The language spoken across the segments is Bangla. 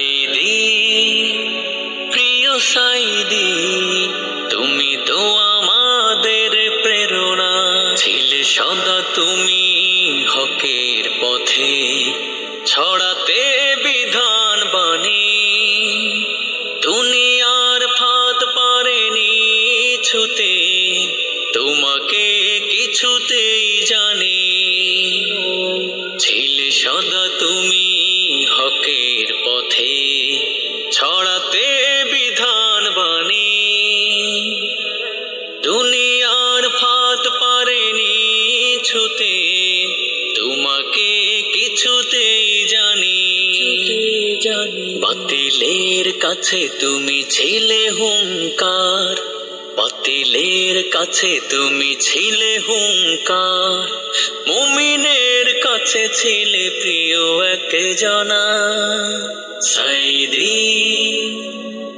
সাইদি, প্রিয় সাইদি, তুমি তো আমাদের প্রেরণা। ছিলে সদা তুমি হকের পথে, ছড়াতে বিধান বাণী। দুনিয়ার ফাঁদ পারেনি ছুতে, তোমাকে কিছুতেই জানি। ছিলে সদা তুমি হকের পথে, ছড়াতে বিধান বাণী। দুনিয়ার ফাঁদ পারেনি ছুতে, তোমাকে কিছুতেই জানি। বাতিলের কাছে তুমি ছিলে হুঙ্কার, বাতিলের কাছে তুমি ছিলে হুঙ্কার। মুমিনের কাছে ছিলে প্রিয় একজনা। সাইদি,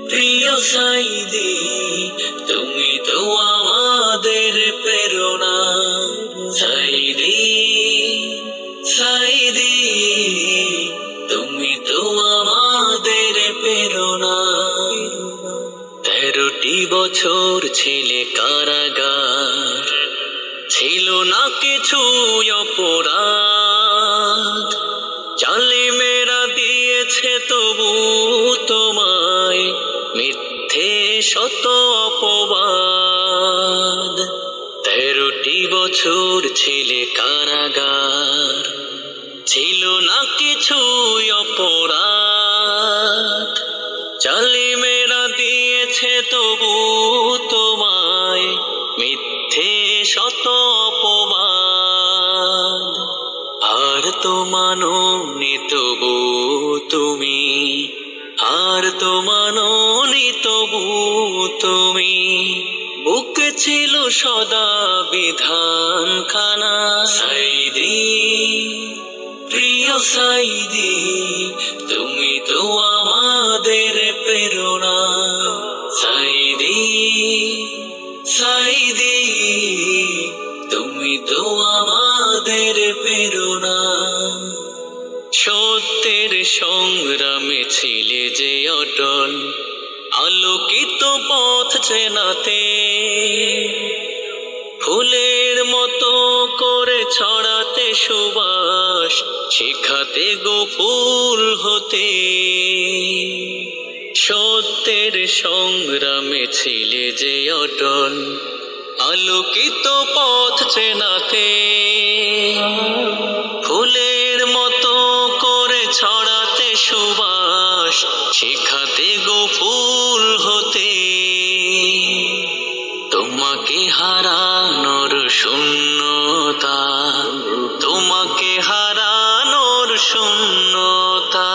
প্রিয় সাইদি, তুমি তো আমাদের প্রেরণা। সাইদি, সাইদি, তুমি তো আমাদের প্রেরণা। 13টি বছর ছিলে কারাগার, ছিল না কিছু অপরাধ। জালিমেরা দিয়েছে তবু তোমায় মিথ্যে শত অপবাদ। 13টি বছর ছিলে কারাগার, ছিল না কিছু অপরাধ। জালিমেরা দিয়েছে তবু তোমায় মিথ্যে শত অপবাদ। আর তো মানোনি তবু তুমি, আর তো মানোনি তবু তুমি। বুকে ছিল সদা বিধান খানা। সাইদি, প্রিয় সাইদি, তুমি তো আমাদের প্রেরণা। সাইদি, সাইদি, তুমি তো আমাদের প্রেরণা। সত্যের সংগ্রামে ছিলে যে অটল, আলোকিত পথ চেনাতে। ফুলের মতো করে ছড়াতে সুবাস, শিখাতে গো ফুল হতে। সত্যের সংগ্রামে ছিলে যে অটল, আলোকিত পথ চেনাতে। ফুলের মতো করে ছড়াতে সুবাস, শিখাতে গো ফুল হতে। তোমাকে হারানোর শূন্যতা, তোমাকে হারানোর শূন্যতা,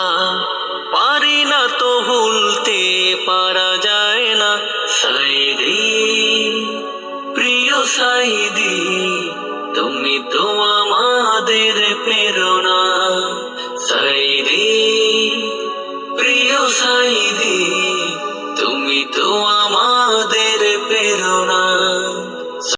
পারি না তো ভুলতে, পারা যায় না। সাইদি, প্রিয় সাইদি, তুমি তো আমাদের প্রেরণা।